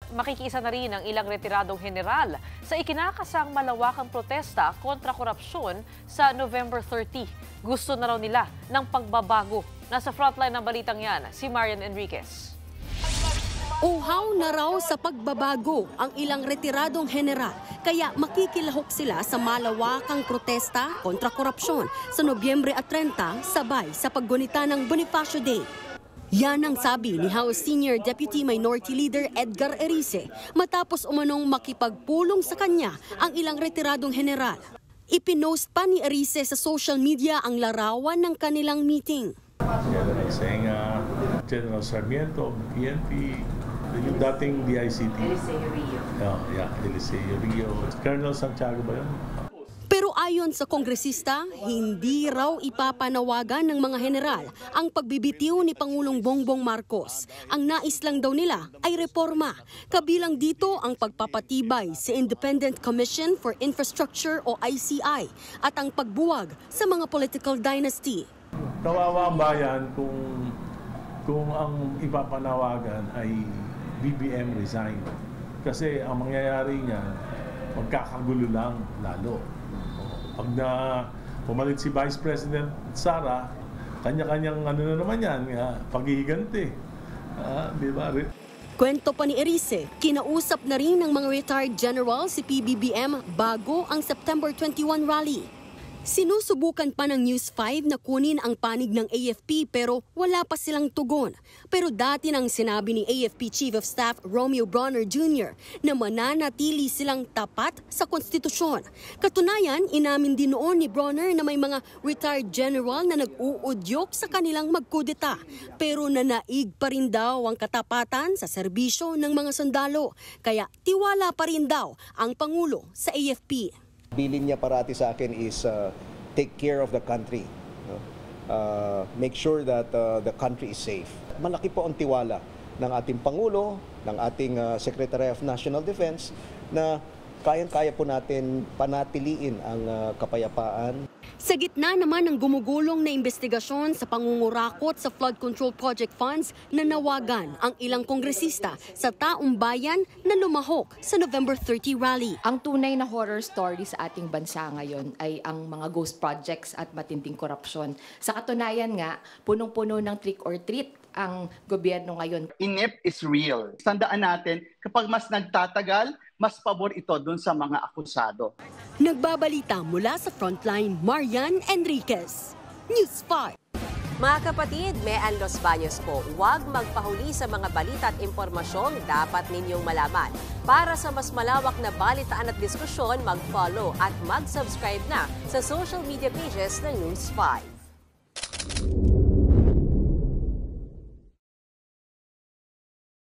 Makikiisa na rin ang ilang retiradong general sa ikinakasang malawakang protesta kontra korupsyon sa November 30. Gusto na raw nila ng pagbabago. Nasa frontline ng balitang yan, si Marian Enriquez. Uhaw na raw sa pagbabago ang ilang retiradong general, kaya makikilahok sila sa malawakang protesta kontra korupsyon sa Nobyembre 30 sabay sa paggunita ng Bonifacio Day. Yan ang sabi ni House Senior Deputy Minority Leader Edgar Erice matapos umanong makipagpulong sa kanya ang ilang retiradong general. Ipinost pa ni Erice sa social media ang larawan ng kanilang meeting. General Senga, General Sarmiento, PNP, yung dating DICT. Eliseo Rio. Eliseo Rio. Colonel Santiago ba yun? Pero ayon sa kongresista, hindi raw ipapanawagan ng mga general ang pagbibitiw ni Pangulong Bongbong Marcos. Ang nais lang daw nila ay reforma. Kabilang dito ang pagpapatibay sa Independent Commission for Infrastructure o ICI at ang pagbuwag sa mga political dynasty. Kawawa ang bayan kung ang ipapanawagan ay BBM resign. Kasi ang mangyayari niya, magkakagulo lang lalo. Pag na pumalit si Vice President Sara, kanya-kanyang ano na naman yan, paghihiganti. Di ba? Kwento pa ni Erice, kinausap na rin ng mga retired general si PBBM bago ang September 21 rally. Sinusubukan pa ng News 5 na kunin ang panig ng AFP pero wala pa silang tugon. Pero dati nang sinabi ni AFP Chief of Staff Romeo Bronner Jr. na mananatili silang tapat sa konstitusyon. Katunayan, inamin din noon ni Bronner na may mga retired general na nag-uudyok sa kanilang magkudeta. Pero nanaig pa rin daw ang katapatan sa serbisyo ng mga sundalo. Kaya tiwala pa rin daw ang Pangulo sa AFP. Bilin niya parati sa akin is take care of the country. Make sure that the country is safe. Malaki po ang tiwala ng ating Pangulo, ng ating Secretary of National Defense na kayang-kaya po natin panatiliin ang kapayapaan. Sa gitna naman ng gumugulong na investigasyon sa pangungurakot sa flood control project funds, nanawagan ang ilang kongresista sa taong bayan na lumahok sa November 30 rally. Ang tunay na horror story sa ating bansa ngayon ay ang mga ghost projects at matinding korupsyon. Sa katunayan nga, punong-puno ng trick or treat ang gobyerno ngayon. INEP is real. Tandaan natin, kapag mas nagtatagal, mas pabor ito dun sa mga akusado. Nagbabalita mula sa Frontline, Marian Enriquez, News 5. Mga kapatid, Mean Los Baños po, huwag magpahuli sa mga balita at impormasyong dapat ninyong malaman. Para sa mas malawak na balitaan at diskusyon, mag-follow at mag-subscribe na sa social media pages ng News 5.